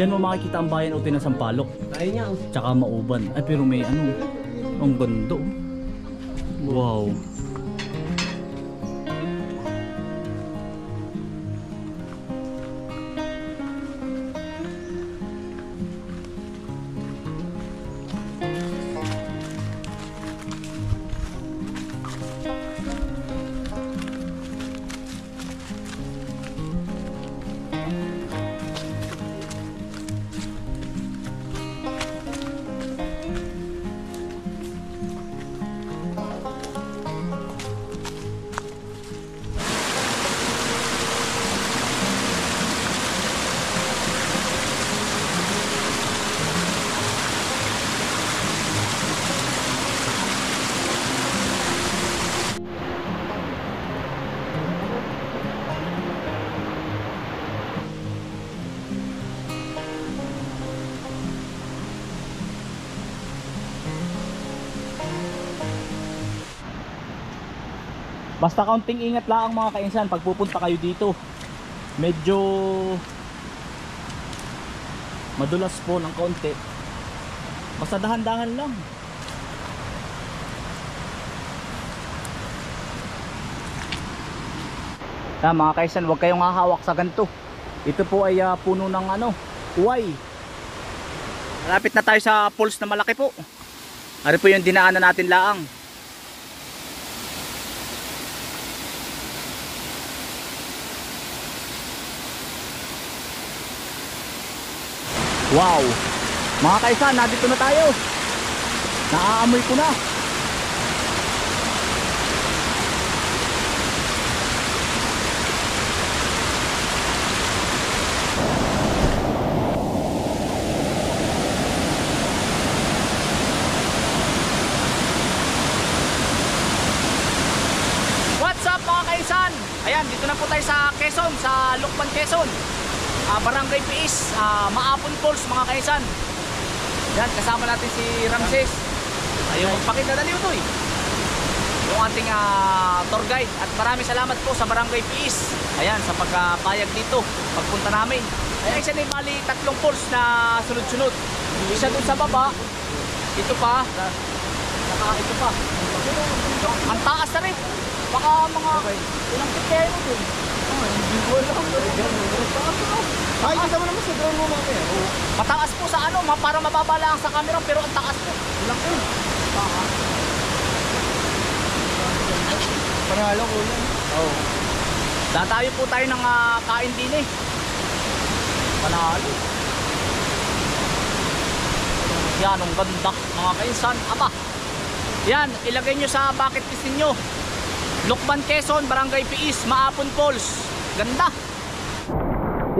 Diyan mo makikita ang bayan o Tinasampalok. Ayun niya. Tsaka Mauban. Ay pero may ano, ang ganda. Wow. Basta kaunting ingat lang mga kainsan pag pupunta kayo dito. Medyo madulas po ng kaunti. Basta dahan-dahan lang. Mga kainsan, huwag kayong hahawak sa ganito. Ito po ay puno ng uway. Malapit na tayo sa falls na malaki po. Ari po yung dinaanan natin laang. Wow! Mga kaisan, nandito na tayo. Naaamoy ko na. What's up mga kaisan? Ayan, dito na po tayo sa Quezon, sa Lucban, Quezon. Barangay Piis, Maapon Falls mga kaisan. Yan, kasama natin si Ramses. Ayaw magpakita na niyo to eh. yung ating tour guide. At maraming salamat po sa Barangay Piis. Ayan, sa pagpayag dito, pagpunta namin. Ayan, isa na yung bali 3 falls na sunod-sunod. Isa doon sa baba, ito pa, saka ito pa. Ang taas na rin. Baka mga ilang feet kaya mo dun. Hindi ko alam. Ay, kita mo naman sa drone mo mamaya. Mataas po sa ano, para mababa lang sa camera, pero ang taas po. Ilang ko. Panalo ko yan. Oo. Datayo po tayo ng kain din eh. Panalo. Yan, ang ganda mga kainsan. Aba. Yan, ilagay nyo sa bucket list ninyo. Lukban, Quezon, Barangay Piis, Maapon Falls. Ganda.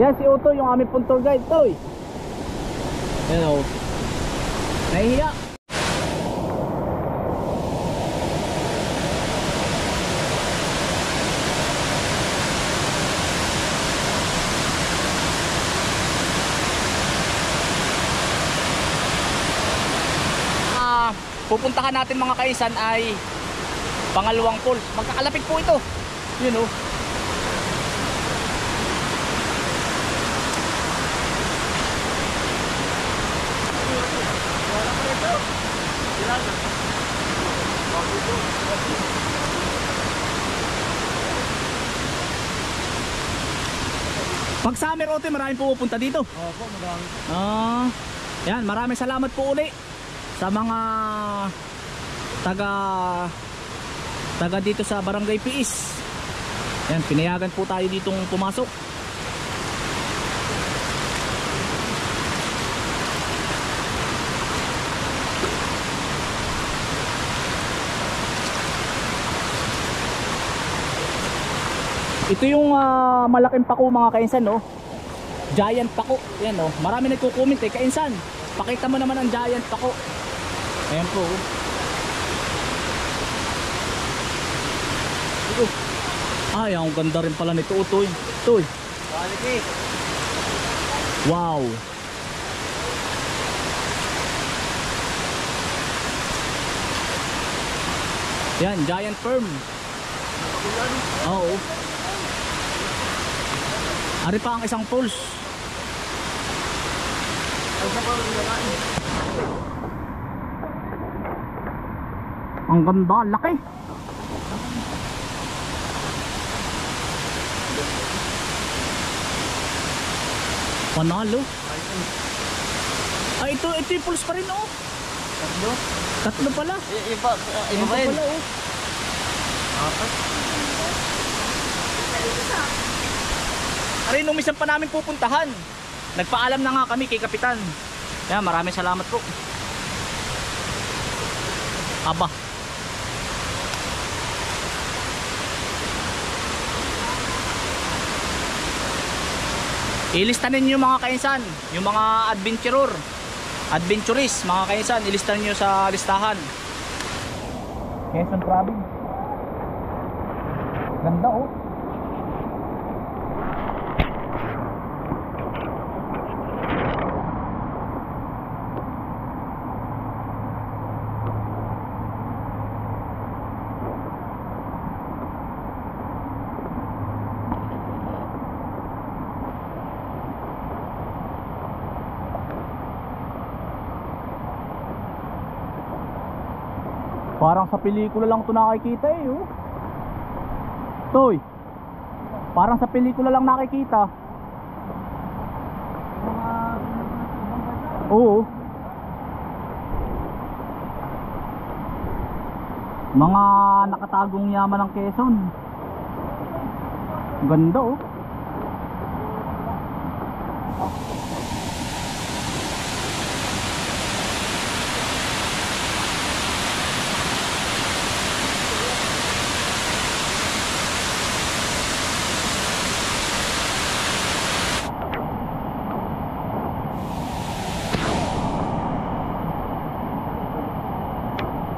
Yan si Otto, yung aming pong tour guide. Toy. Hello. Nahihiya. Pupuntahan natin mga kaisan ay pangalawang falls. Magkakalapit po ito. Yun oh. Pag summer ote, maraming pupunta dito. Opo, marami. Yan, maraming salamat po uli sa mga taga dito sa Barangay Piis. Yan, pinayagan po tayo ditong pumasok. Ito yung malaking pako mga kainsan, no? Giant pako. Yan, no? Marami nagko-comment eh, kainsan, pakita mo naman ang giant pako. Ayan po. Ay, ang ganda rin pala nito, Utoy. Utoy. Wow. Yan, giant firm. Oo. Ari pa ang isang falls. Ang ganda, laki. Panalo. Ay, ito yung falls pa rin, oh. Tatlo pala. Iba ba yun? Pala, oh. Aray, nung minsan pa namin pupuntahan, nagpaalam na nga kami kay Kapitan. Kaya maraming salamat po. Aba. Ilista ninyo mga kainsan, yung mga adventurist mga kainsan, ilista niyo sa listahan. Quezon Province. Ganda oh. Parang sa pelikula lang ito nakikita eh, oh. Toy, parang sa pelikula lang nakikita. Oo. Mga nakatagong yaman ng Quezon. Ganda oh.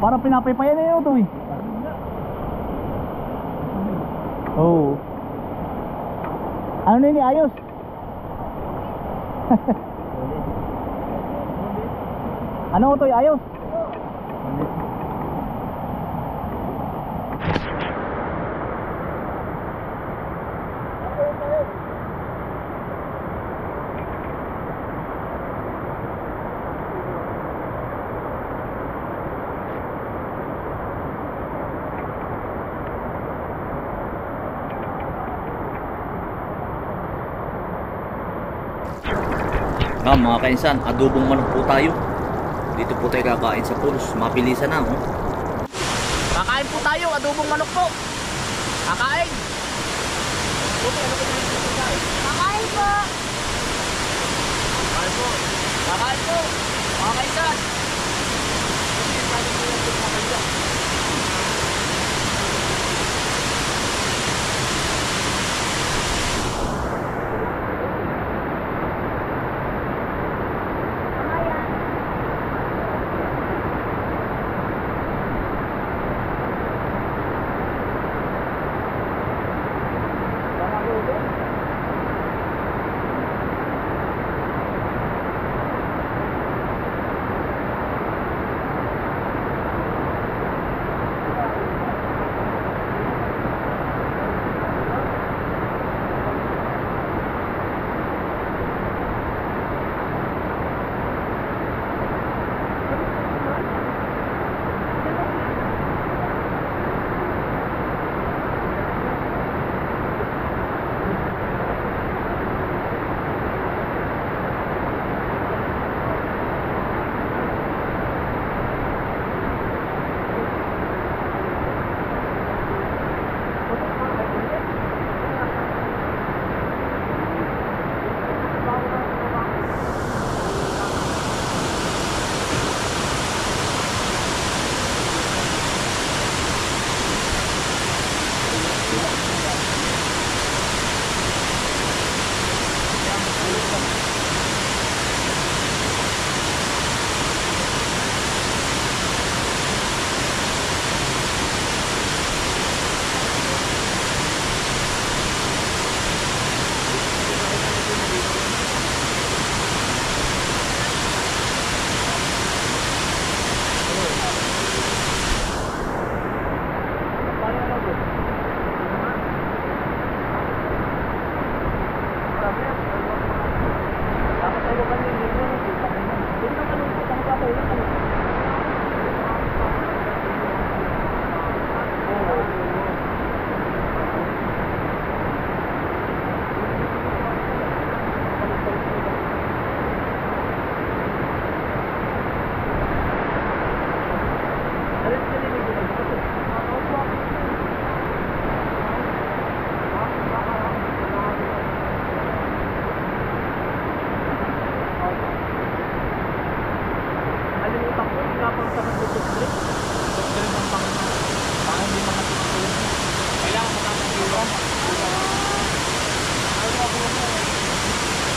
Parang pinapaypayan na yun ito eh. Oo. Ano na yun, ayos? Ano ito, ayos? Mga kainsan, adobong manok po tayo. Dito po tayo kakain sa pools. Mapilisan na, oh. Kakain po tayo, adobong manok po. Kakain. Kakain po. Kakain po. Kakain po. Mga kainsan.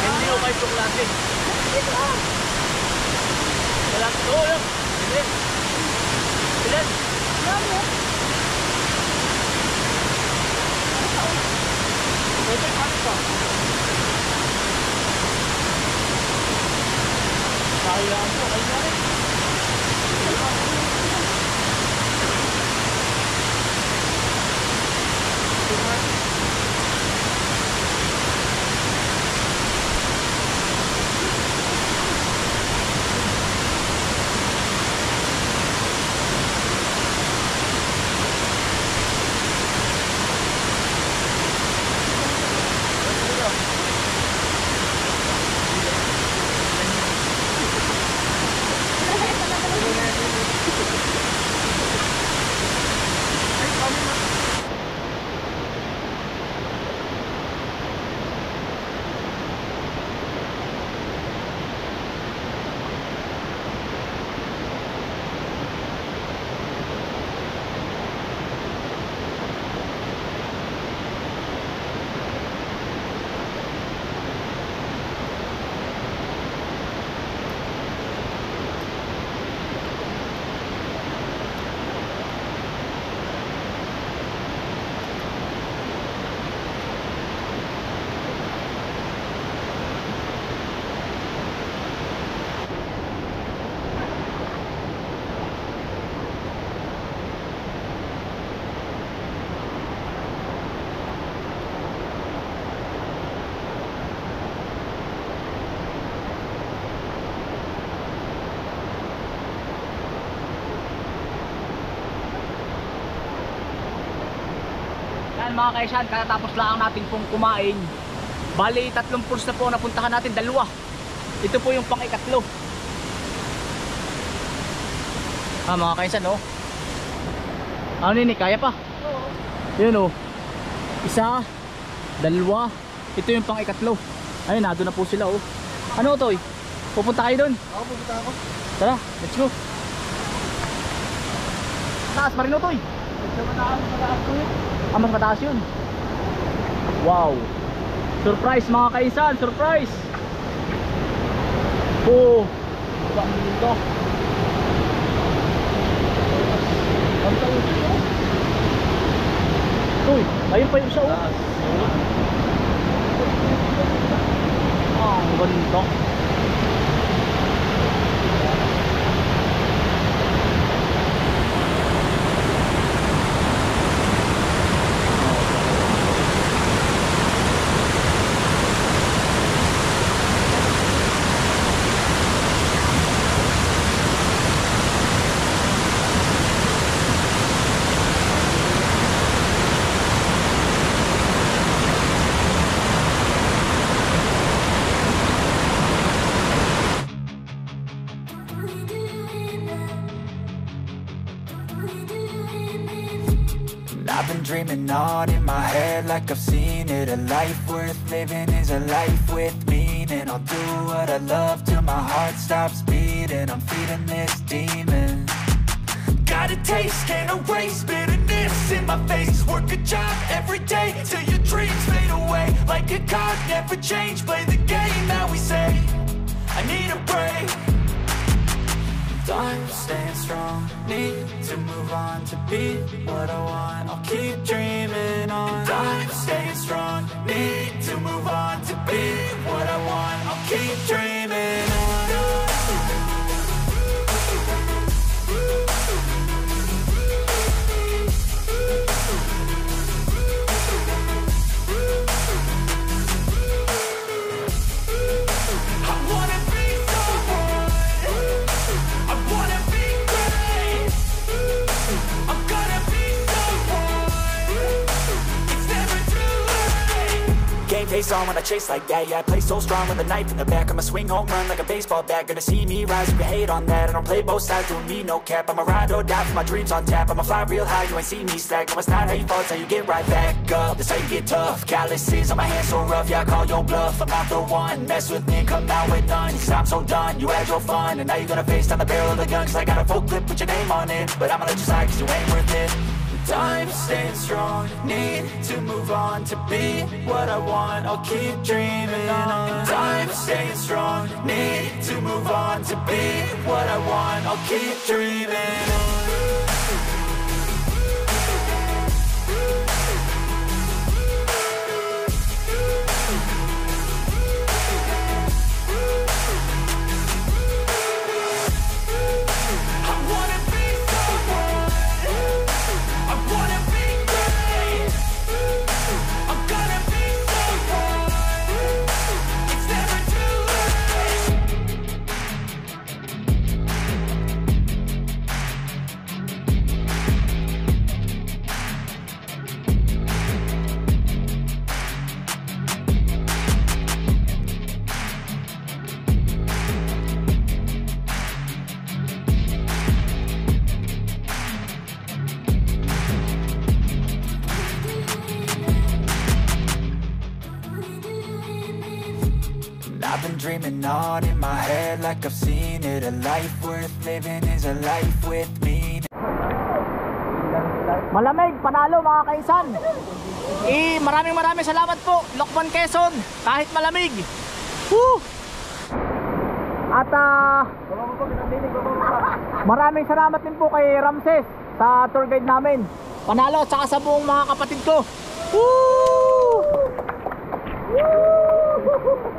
Hindi o kayo chocolate. Wala. Oo, yun. Bilis. Bilis. Pwede, paano pa? Kaya mo, kaya rin. Yan mga kaisyan, katatapos lang natin pong kumain. Bali, 3 pools na po napuntahan natin, 2. Ito po yung pang-ikatlo. Mga kainsan, oh. Ano yun, kaya pa? Yun, oh. Isa, dalawa. Ito yung pang-ikatlo. Ayun, nado na po sila, oh. Ano, Toy? Pupunta kayo dun? Ako, pupunta ako. Tara, let's go. Taas pa rin, oh, Toy. Mas mataas yun. Wow. Surprise, mga kainsan, surprise. Oh, bang dito. Uy, ayun pa yung isa, oh. Ang ganda. I've been dreaming on in my head like I've seen it. A life worth living is a life with meaning. I'll do what I love till my heart stops beating. I'm feeding this demon. Got a taste, can't erase bitterness in my face. Work a job every day till your dreams fade away. Like a card, never change, play the game that we say. I need a break. I'm staying strong, need to move on to be what I want. I'll keep dreaming on. I'm staying strong, need to move on to be what I want. I'll keep dreaming on. Face on when I chase like that, yeah, I play so strong with a knife in the back. I'ma swing home run like a baseball bat. Gonna see me rise, you can hate on that. I don't play both sides, doing me no cap. I'ma ride or die for my dreams on tap. I'ma fly real high, you ain't see me slack. No, it's not how you fall, it's how you get right back up. That's how you get tough. Calluses on my hands so rough, yeah, I call your bluff. I'm not the one, mess with me, come out with none. Cause I'm so done, you had your fun. And now you're gonna face down the barrel of the gun. Cause I got a full clip, put your name on it. But I'ma let you slide cause you ain't worth it. I'm staying strong, need to move on to be what I want. I'll keep dreaming on. I'm staying strong, need to move on to be what I want. I'll keep dreaming on. I've been dreaming on in my head like I've seen it. A life worth living is a life with meaning. Malamig, panalo mga kainsan. Maraming salamat po, Lokban Quezon, kahit malamig. Woo! At maraming salamat din po kay Ramses sa tour guide namin. Panalo at saka sa buong mga kapatid ko. Woo! Woo!